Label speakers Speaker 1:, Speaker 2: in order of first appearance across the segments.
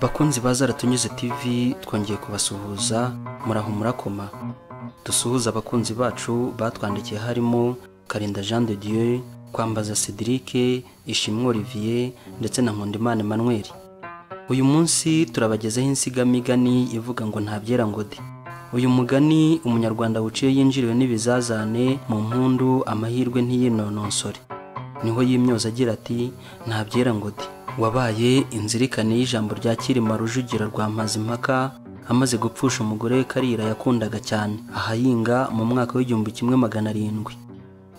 Speaker 1: Bakunzi bazaratunyuze TV twongeye kubasuhuza muraho murakoma. Dusuhuza abakunzi bacu batwandikiye harimo Karinda Jean de Dieu, Kwambaza Cedric, Ishimwe Olivier ndetse na Nkundimana Emmanuel. Uyu munsi turabagezaho insigamigani ivuga ngo nta byera ngo de. Uyu mugani umunyarwanda wuciye yinjiriwe n'ibizazane mu mpundu amahirwe ntiyinononsore. Niho yimyoza agira ati nta byera ngo de. Wabaye inzirikane y'ijambo rya Kirima Rujugira rwa Mazimpaka amaze gupfusha umugore we Karira yakundaga cyane ahayinga mu mwaka w'1700.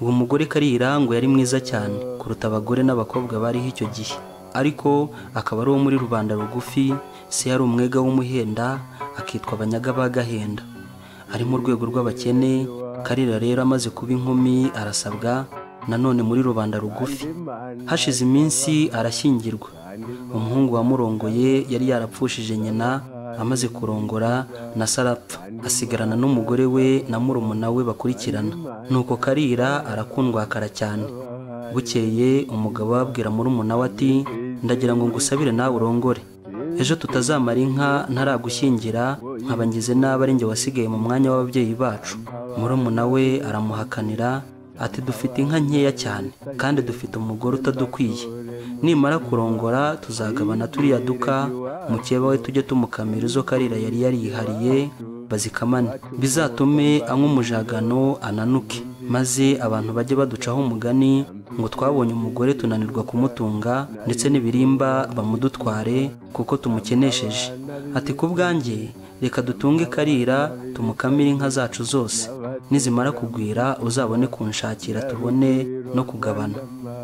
Speaker 1: Uwo mugore Karira ngo yari mwiza cyane kuruta abagore n'abakobwa bariho icyo gihe, ariko akaba ari uwo muri rubanda rugufi. Se yari umwega w'umuhenda akitwa Abanyaga bagahenda, ari mu rwego rw'abakene. Karira rero amaze kuba inkumi arasabwa nanone muri rubanda rugufi. Hashize iminsi arashyingirwa. Umuhungu wamurongoye yari yarapfushije nyina amaze kurongora na sarapfa, asigarana n'umugore we na murumuna we bakurikirana. Nuko Karira arakundwakara cyane. Bukeye umugabo abwira murumuna we ati ndagira ngo ngusabire nawe urongore, ejo tutazamara inka ntaragushyingira nkaba ngize nabi ari njye wasigaye mu mwanya w'ababyeyi bacu. Murumuna we aramuhakanira ati dufite inka nkeya cyane kandi dufite umugore utadukwiye, nimara kurongora tuzagabana turiya duka mukeba we tujye tumukamira izo Karira yari yarihariye bazikamane, bizatume anywa umujagano ananuke, maze abantu bajye baducaho umugani ngo twabonye umugore tunanirwa kumutunga ndetse n'ibirimba bamudutware kuko tumukenesheje. Ati kubwanjye reka dutunge Karira tumukamire inka zacu zose, nizimara kugwira uzabone kunshakira tubone no kugabana.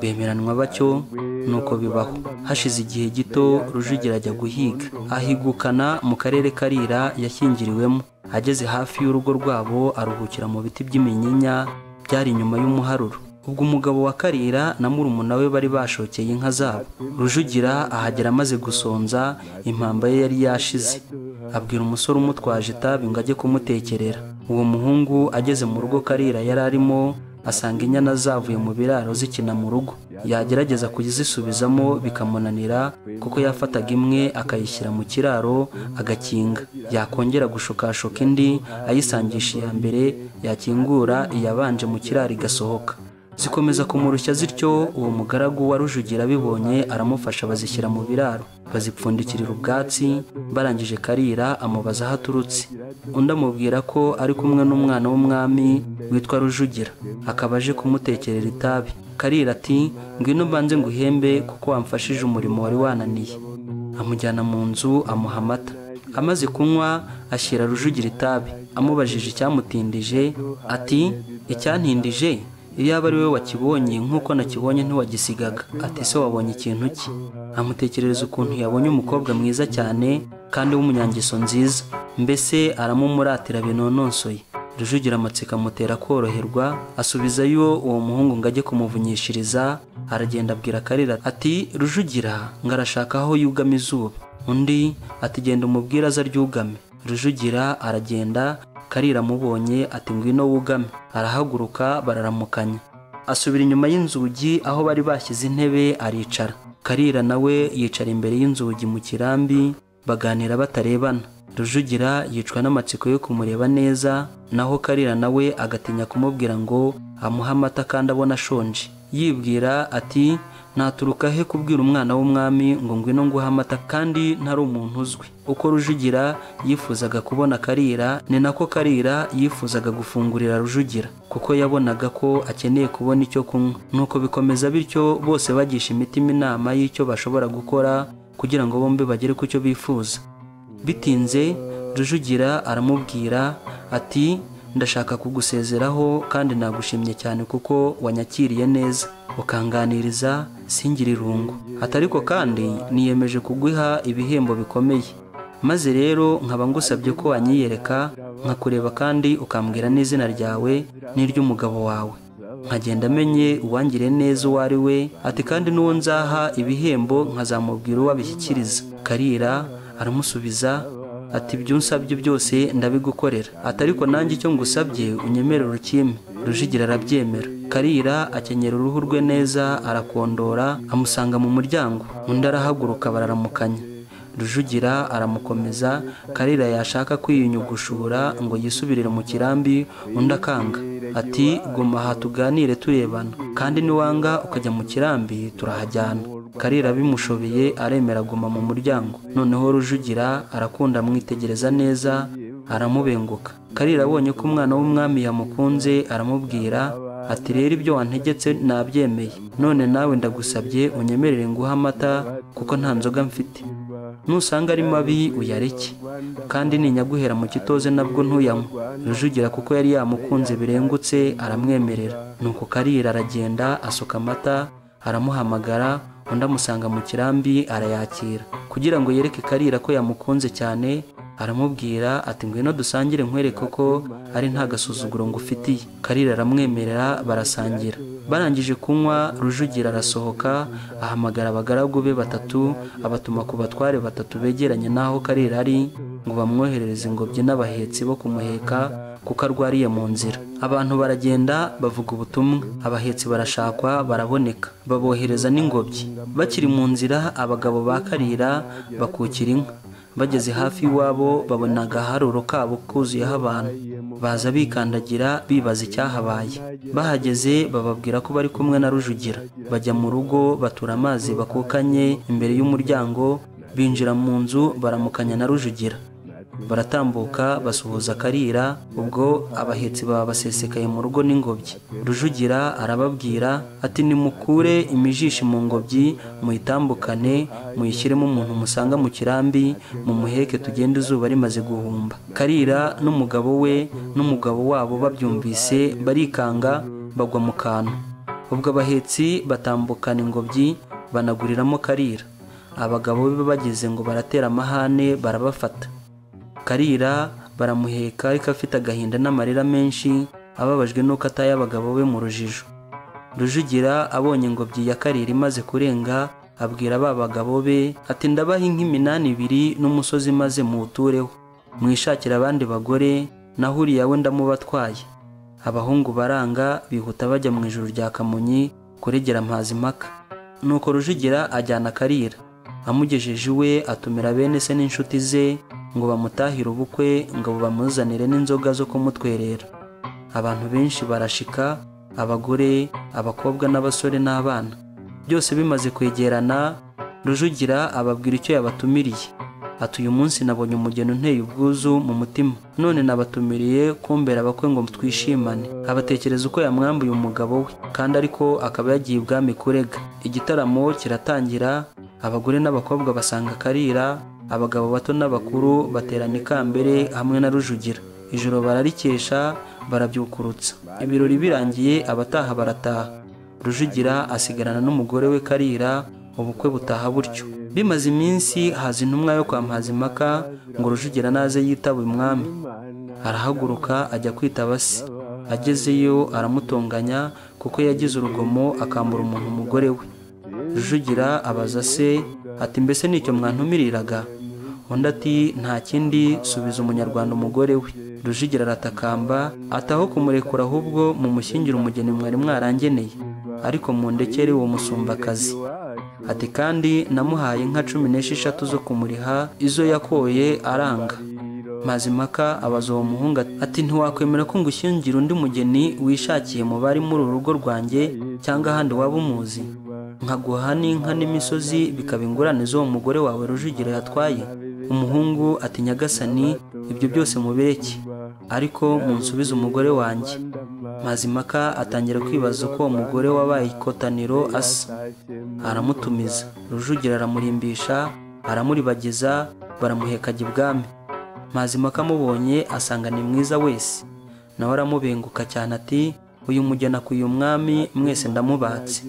Speaker 1: Bemeranwa batyo nuko bibaho. Hashize igihe gito Rujugira ajya guhiga, ahigukana mu karere Karira yashyingiriwemo. Ageze hafi y'urugo rwabo aruhukira mu biti by'iminyinya byari inyuma y'umuharuro. Ubwo umugabo wa Karira na murumuna we bari bashokeye inka zabo. Rujugira ahagera amaze gusonza, impamba ye yari yashize. Abwira umusore umutwaje itabi ngo ajye kumutekerera. Uwo muhungu ageze mu rugo Karira yari arimo asanga inyana zavuye mu biraro zikina mu rugo. Yagerageza kuzisubizamo bikamunanira kuko yafataga imwe akayishyira mu kiraro agakinga, yakongera gushokashoka indi ayisangisha iya mbere, yakingura iyabanje mu kiraro igasohoka. Zikomeza kumurushya zityo. Uwo mugaragu wa Rujugira bibonye aramufasha bazishyira mu biraro, bazipfundikirira ubwatsi. Barangije Karira amubaza aho aturutse. Undi amubwira ko ari kumwe n'umwana w'umwami witwa Rujugira, akaba aje kumutekerera itabi. Karira ati ngwino mbanze nguhembe kuko wamfashije umurimo wari wananiye. Amujyana mu nzu amuha amata. Amaze kunywa ashyira Rujugira itabi. Amubajije icyamutindije ati icyantindije iyo aba ari we wakibonye nk'uko nakibonye ntiwagisigaga. Ati se wabonye ikintu ki? Amutekerereza ukuntu yabonye umukobwa mwiza cyane kandi w'umunyangeso nziza, mbese aramumuratira binononsoye. Rujugira Amateka amutera koroherwa, asubizayo uwo muhungu ngo ajye kumuvunyishiriza. Aragenda abwira Karira ati Rujugira ngarashaka aho yugama izuba. Undi ati genda umubwire aza ryugame. Rujugira aragenda. Karira amubonye ati ngwino wugame. Arahaguruka bararamukanya. Asubira inyuma y'inzugi aho bari bashyize intebe aricara. Karira nawe yicara imbere y'inzugi mu kirambi baganira batarebana. Rujugira yicwa n'amatsiko yo kumureba neza, naho Karira nawe agatinya kumubwira ngo amuhe amata kandi abona ashonje. Yibwira ati naturuka he kubwira umwana w'umwami ngo ngwino nguhe amata kandi ntari umuntu uzwi. Uko Rujugira yifuzaga kubona Karira, ni nako Karira yifuzaga gufungurira Rujugira kuko yabonaga ko akeneye kubona icyo kunywa. Nuko bikomeza bityo, bose bagisha imitima inama y'icyo bashobora gukora kugira ngo bombi bagere ku cyo bifuza. Bitinze Rujugira aramubwira ati ndashaka kugusezeraho kandi nagushimye cyane kuko wanyakiriye neza ukanganiriza singira irungu. Atariko kandi niyemeje kuguha ibihembo bikomeye, maze rero nkaba ngusabye ko wanyiyereka nkakureba kandi ukambwira n'izina ryawe n'iry'umugabo wawe, nkagenda amenye uwangire neza uwo ari we. Ati kandi n'uwo nzaha ibihembo nkazamubwira uwo abishyikiriza. Karira aramusubiza ati ibyo unsabye byose ndabigukorera. Atariko nanjye icyo ngusabye unyemerera urukime. Rujugira arabyemera. Karira akenyera uruhu rwe neza arakondora amusanga mu muryango. Undi arahaguruka bararamukanya. Rujugira aramukomeza. Karira yashaka kwiyunyugushura ngo yisubirire mu kirambi, undi akanga ati guma aha tuganire turebana, kandi niwanga ukajya mu kirambi turahajyana. Karira bimushobeye aremera guma mu muryango. Noneho Rujugira arakunda amwitegereza neza aramubenguka. Karira abonye ko umwana w'umwami yamukunze aramubwira ati rero ibyo wantegetse nabyemeye, none nawe ndagusabye unyemerere nguha amata kuko nta nzoga mfite. Nusanga ari mabi uyareke, kandi ninyaguhera mu kitoze nabwo ntuyanywe. Rujugira kuko yari yamukunze birengutse aramwemerera. Nuko Karira aragenda asuka amata aramuhamagara, undi amusanga mu kirambi arayakira. Kugira ngo yereke Karira ko yamukunze cyane aramubwira ati ngwino dusangire nkwereke ko ari nta gasuzuguro ngufitiye. Karira aramwemerera barasangira. Barangije kunywa Rujugira arasohoka ahamagara abagaragu be batatu, abatuma ku batware batatu begeranye naho Karira ari ngo bamwoherereze ingobyi n'abahetsi bo kumuheka kuko arwariye mu nzira. Abantu baragenda bavuga ubutumwa, abahetsi barashakwa baraboneka, babohereza n'ingobyi. Bakiri mu nzira abagabo ba Karira bakukira inka. Bageze hafi iwabo babona agaharuro kabo kuzuyeho abantu, baza bikandagira bibaza icyahabaye. Bahageze bababwira ko bari kumwe na Rujugira. Bajya mu rugo batura amazi bakukanye imbere y'umuryango, binjira mu nzu baramukanya na Rujugira. Baratambuka basuhuza Karira, ubwo abahetsi baba basesekaye mu rugo n'ingobyi. Rujugira arababwira ati nimukure imijishi mu ngobyi muyitambukane muyishyiremo umuntu musanga mu kirambi mumuheke tugende izuba rimaze guhumba. Karira n'umugabo we n'umugabo wabo babyumvise barikanga bagwa mu kantu. Ubwo abahetsi batambukana ingobyi banaguriramo Karira. Abagabo be bageze ngo baratera amahane barabafata. Karira baramuheka ariko afite agahinda n'amarira menshi, ababajwe nuko ataye abagabo be mu rujijo. Rujugira abonye ingobyi ya Karira imaze kurenga abwira ba bagabo be ati ndabaha inka 8 n'umusozi maze muwutureho, mwishakira abandi bagore naho uriya we ndamubatwaye. Abahungu baranga bihuta bajya mu ijuru rya Kamonyi kuregera Mpazimaka. Nuko Rujugira ajyana Karira, amugejeje iwe atumira bene se n'inshuti ze ngo bamutahire ubukwe ngo bamuzanire n'inzoga zo kumutwerera. Abantu benshi barashika, abagore, abakobwa n'abasore n'abana. Byose bimaze kwegerana, Rujugira ababwira icyo yabatumiriye. Ati uyu munsi nabonye umugeni unteye ubwuzu mu mutima, none nabatumiriye kumbera abakwe ngo twishimane. Abatekereza uko yamwambuye umugabo we, kandi ariko akaba yagiye ibwami kurega. Igitaramo kiratangira, abagore n'abakobwa basanga Karira, abagabo bato n'abakuru baterana ikambere hamwe na Rujugira. Ijoro bararikesha barabyukurutsa. Ibirori birangiye abataha barataha. Rujugira asigarana n'umugore we Karira, ubukwe butaha butyo. Bimaze iminsi haza intumwa yo kwa Mpazimaka ngo Rujugira naze yitaba umwami. Arahaguruka ajya kwitaba se. Agezeyo aramutonganya kuko yagize urugomo akambura umuntu umugore we. Rujugira abaza se ati mbese nicyo mwantumiriraga? Undi ati nta kindi, subiza umunyarwanda umugore we. Rujugira aratakamba ataho kumurekura ahubwo mumushyingira umugeni mwari mwarangeneye, ariko mundekere uwo musumbakazi. Ati kandi namuhaye inka 16 zo kumuriha, izo yakoye aranga. Mpazimaka abaza uwo muhungu ati ntiwakwemera ko ngushyingira undi mugeni wishakiye mu bari muri urugo rwanjye cyangwa ahandi waba umuzi, nkaguha n'inka n'imisozi bikaba ingurane z'uwo mugore wawe Rujugira yatwaye? Umuhungu ati nyagasani ibyo byose mubireke, ariko munsubize umugore wanjye. Mpazimaka atangira kwibaza uko umugore wabaye ikotaniro asa. Aramutumiza. Rujugira aramurimbisha aramuribagiza baramuhekajya ibwami. Mpazimaka amubonye asanga ni mwiza wese, nawe aramubenguka cyane ati uyu mugeni akuye umwami mwese ndamubatse.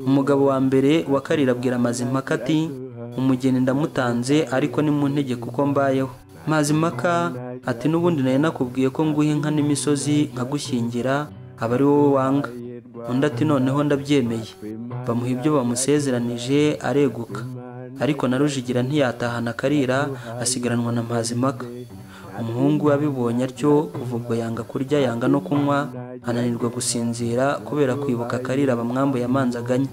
Speaker 1: Umugabo wa mbere wa Karira abwira Mpazimaka ati umugeni ndamutanze ariko ni mu ntege kuko mbayeho. Mpazimaka ati n'ubundi naye nakubwiye ko nguha inka n'imisozi nkagushyingira aba ari wowe wanga. Undi ati noneho ndabyemeye. Bamuha ibyo bamusezeranije areguka, ariko na Rujugira ntiyatahana Karira asigaranwa na Mpazimaka. Umuhungu abibonye atyo kuva ubwo yanga kurya yanga no kunywa, ananirwa gusinzira kubera kwibuka Karira bamwambuye amanzaganya.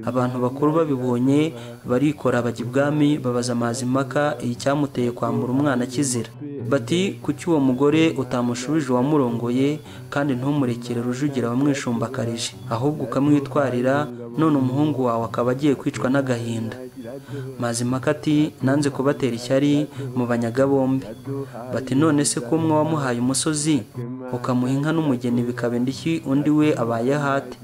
Speaker 1: abantu bakuru babibonye barikora bajya ibwami babaza Mazimaka icyamuteye kwambura umwana kizira. Bati kuki uwo mugore utamushubije wamurongoye kandi ntumurekere Rujugira wamwishumbakarije, ahubwo ukamwitwarira, none umuhungu wawe akaba agiye kwicwa n'agahinda. Mazimaka ati nanze kubatera ishyari mu banyaga bombi. Bati none se ko umwe wamuhaye umusozi ukamuha inka n'umugeni bikaba indishyi undi we abaye hate?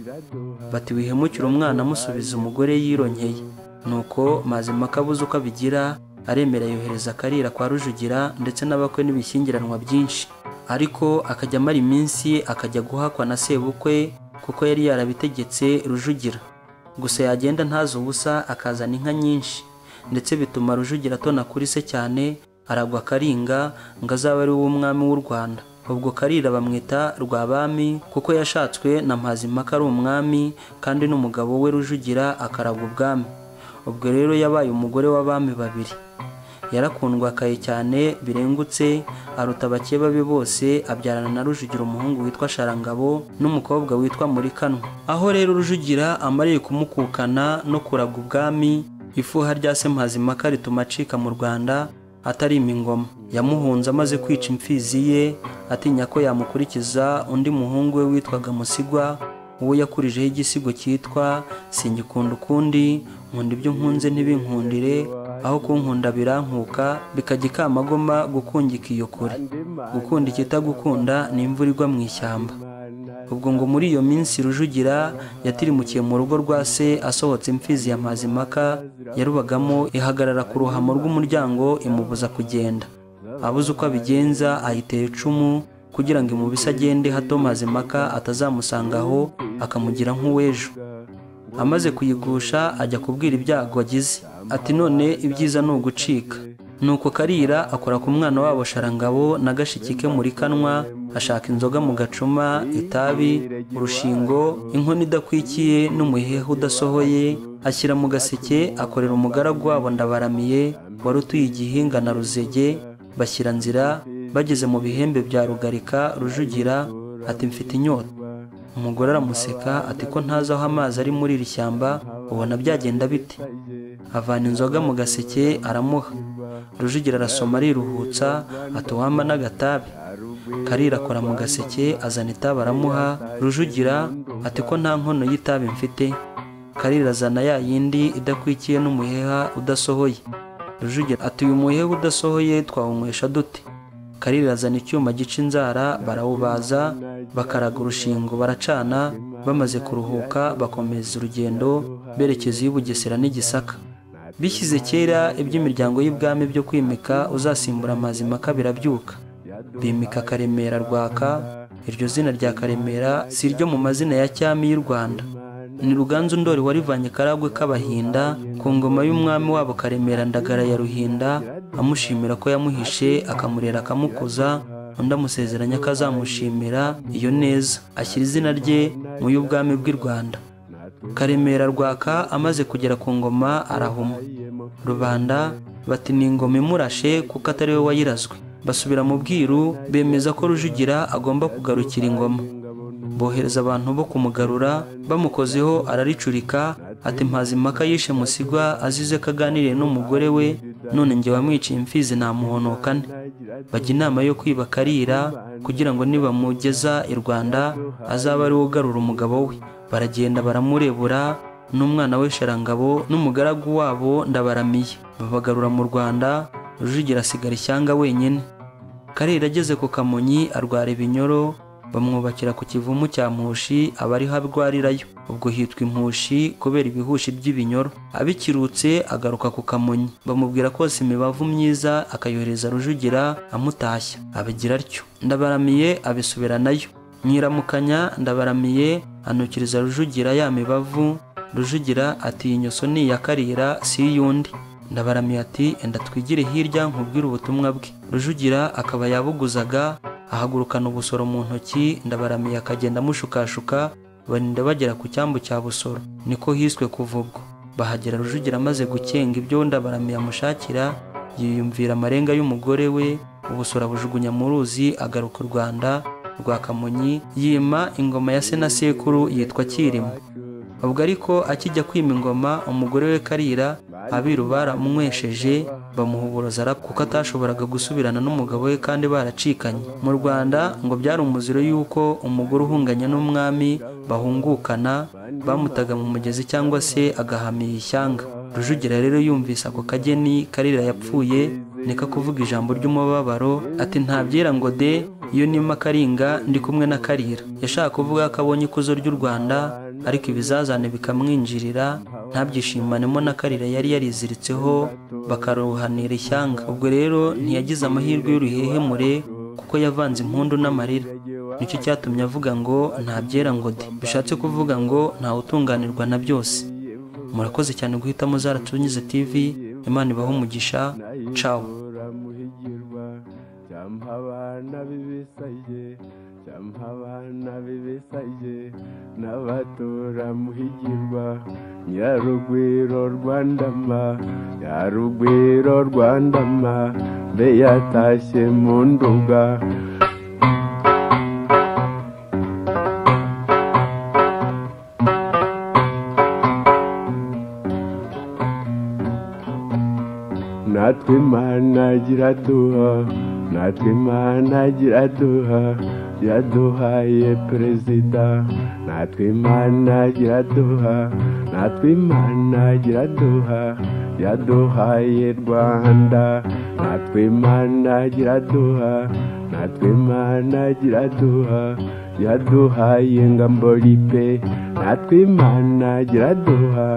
Speaker 1: Bati wihemukira umwana amusubiza umugore yironkeye. Nuko Mazimaka abuze uko abigira, aremera yohereza Karira kwa Rujugira ndetse n'abakwe n'ibishyingiranwa byinshi. Ariko akajya amara iminsi akajya guhakwa na sebukwe kuko yari yarabitegetse Rujugira. Gusa yagenda ntazo ubusa akazana inka nyinshi, ndetse bituma Rujugira atona kuri se cyane, aragwa Karinga ngo azaba ari w'umwami w'u Rwanda. Ubwo Karira bamwita Rwabami kuko yashatswe na Mazimaka ari umwami kandi n'umugabo we Rujugira akaragwa ubwami. Ubwo rero yabaye umugore w'abami babiri. Yarakundwakaye cyane birengutse, aruta abakeba be bose, abyarana na Rujugira umuhungu witwa Sharangabo n'umukobwa witwa Murikanwa. Aho rero Rujugira amariye kumukukana no kuragwa ubwami, ifuha rya se Mazimaka rituma acika mu Rwanda atarima ingoma. Yamuhunze amaze kwica imfizi ye, atinya ko yamukurikiza undi muhungu we witwaga Musigwa, uwo yakurijeho igisigo cyitwa singikunda ukundi, nkunda ibyo nkunze ntibinkundire, aho kunkunda birankuka bikajya ikamagoma gukungika iyo kure, gukunda ikitagukunda ni imvura igwa mu ishyamba. Ubwo ngo muri iyo minsi Rujugira yatirimukiye mu rugo rwa se, asohotse imfizi ya Mazimaka yarubagamo ihagarara ku ruhamo rw'umuryango imubuza kugenda. Abuze uko abigenza ayitera icumu kugira ngo imubise agende hato Mazimaka atazamusangaho akamugira nk'uwejo. Amaze kuyigusha ajya kubwira ibyago agize, ati none ibyiza ni ugucika. Nuko Karira akora ku mwana wabo Sharangabo na gashiki ke Murikanwa, ashaka inzoga mu gacuma, itabi, urushingo, inkono idakwikiye n'umuheha udasohoye, ashyira mu gaseke, akorera umugaragu wabo Ndabaramiye wari utuye Igihinga na Ruzege. Bashyira nzira, bageze mu bihembe bya Rugarika. Rujugira ati mfite inyota. Umugore aramuseka ati ko ntazi aho amazi ari muri iri shyamba, ubona byagenda bite? Avana inzoga mu gaseke aramuha. Rujugira arasoma ariruhutsa ati wampa n'agatabi. Karira akora mu gaseke azana itabi aramuha. Rujugira ati ko nta nkono y'itabi mfite. Karira azana ya yindi idakwikiye n'umuheha udasohoye. Rujugira ati uyu muheha udasohoye twawunywesha dute? Karira azana icyuma gica inzara barawubaza, bakaraga urushingo baracana. Bamaze kuruhuka bakomeza urugendo berekeza i Bugesera n'Igisaka. Bishyize kera iby'imiryango y'ibwami byo kwimika uzasimbura Mazimaka birabyuka. Bimika Karemera Rwaka. Iryo zina rya Karemera si iryo mu mazina ya cyami y'u Rwanda, ni Ruganzu Ndori warivanye Karagwe k'Abahinda ku ngoma y'umwami wabo Karemera Ndagara ya Ruhinda, amushimira ko yamuhishe akamurera akamukuza, undi amusezeranya ko azamushimira iyo neza, ashyira izina rye mu y'ubwami bw'i Rwanda. Karemera Rwaka amaze kugera ku ngoma arahuma. Rubanda bati ni ingoma imurashe kuko atari we wayirazwe. Basubira mu bwiru bemeza ko Rujugira agomba kugarukira ingoma. Bohereza abantu bo kumugarura, bamukozeho araricurika ati Mazimaka yishe Musigwa azize ko aganiriye n'umugore we, none njye wamwiciye imfizi namuhonokane. Bajya inama yo kwiba Karira kugira ngo nibamugeza i Rwanda azaba ari ugarura umugabo we. Baragenda baramurebura n'umwana we Sharangabo n'umugaragu wabo Ndabaramiye, babagarura mu Rwanda. Rujugira asigara ishyanga wenyine. Karira ageze ku Kamonyi arwara ibinyoro, bamwubakira ku kivumu cya Mpushi abari harwarirayo. Ubwo hitwa Impushi kubera ibihushi by'ibinyoro. Abikirutse agaruka ku Kamonyi, bamubwira kose imibavu myiza akayohereza Rujugira amutashya. Abigira atyo. Ndabaramiye abisubiranayo. Nyiramukanya Ndabaramiye anukiriza Rujugira ya mibavu. Rujugira ati inyoso ni iya Karira si yundi. Ndabaramiye ati enda twigire hirya nkubwire ubutumwa bwe. Rujugira akaba yabuguzaga, ahagurukana ubusoro mu ntoki. Ndabaramiye akagenda amushukashuka, barinda bagera ku cyambu cya Busoro, niko hiswe kuva ubwo. Bahagera Rujugira amaze gukenga ibyo Ndabaramiye amushakira, yiyumvira amarenga y'umugore we. Ubusoro bujugunya mu ruzi, agaruka u Rwanda rwa Kamonyi, yima ingoma ya se na sekuru yitwa Kirima. ubwo ariko akijya kwima ingoma umugore we Karira abiru baramwesheje bamuhuburoza arapfa kuko atashoboraga gusubirana n'umugabo we kandi baracikanye. Mu Rwanda ngo byari umuziro yuko umugore uhunganye n'umwami bahungukana bamutaga mu mugezi cyangwa se agahamira ishyanga. Rujugira rero yumvise ako kageni Karira yapfuye nika kuvuga ijambo ry'umubabaro ati ntabyera ngo de iyo nima Karinga ndi kumwe na Karira. Yashaka kuvuga ko abonye ikuzo ry'u Rwanda ariko ibizazane bikamwinjirira ntabyishimanemo na Karira yari yariziritseho bakaruhanira ishyanga. Ubwo rero ntiyagize amahirwe y'uruhehemure kuko yavanze impundu n'amarira. Nicyo cyatumye avuga ngo ntabyera ngo de, bishatse kuvuga ngo ntawe utunganirwa na byose. Murakoze cyane guhitamo Zaratunyize TV. Imana ibaho umugisha. Ciao.
Speaker 2: N'abatora muhigirwa Nyarugwiro Rwandama, Nyarugwiro Rwandama, mbe yatashye mu nduga. Natwe Imana gira-duha, natwe Imana gira-duha, yaduhaye perezida. Natwe Imana gira-duha, natwe Imana gira-duha, yaduhaye Rwanda. Natwe Imana gira-duha, natwe Imana gira-duha, yaduhaye Ngambolipe. Natwe Imana gira-duha.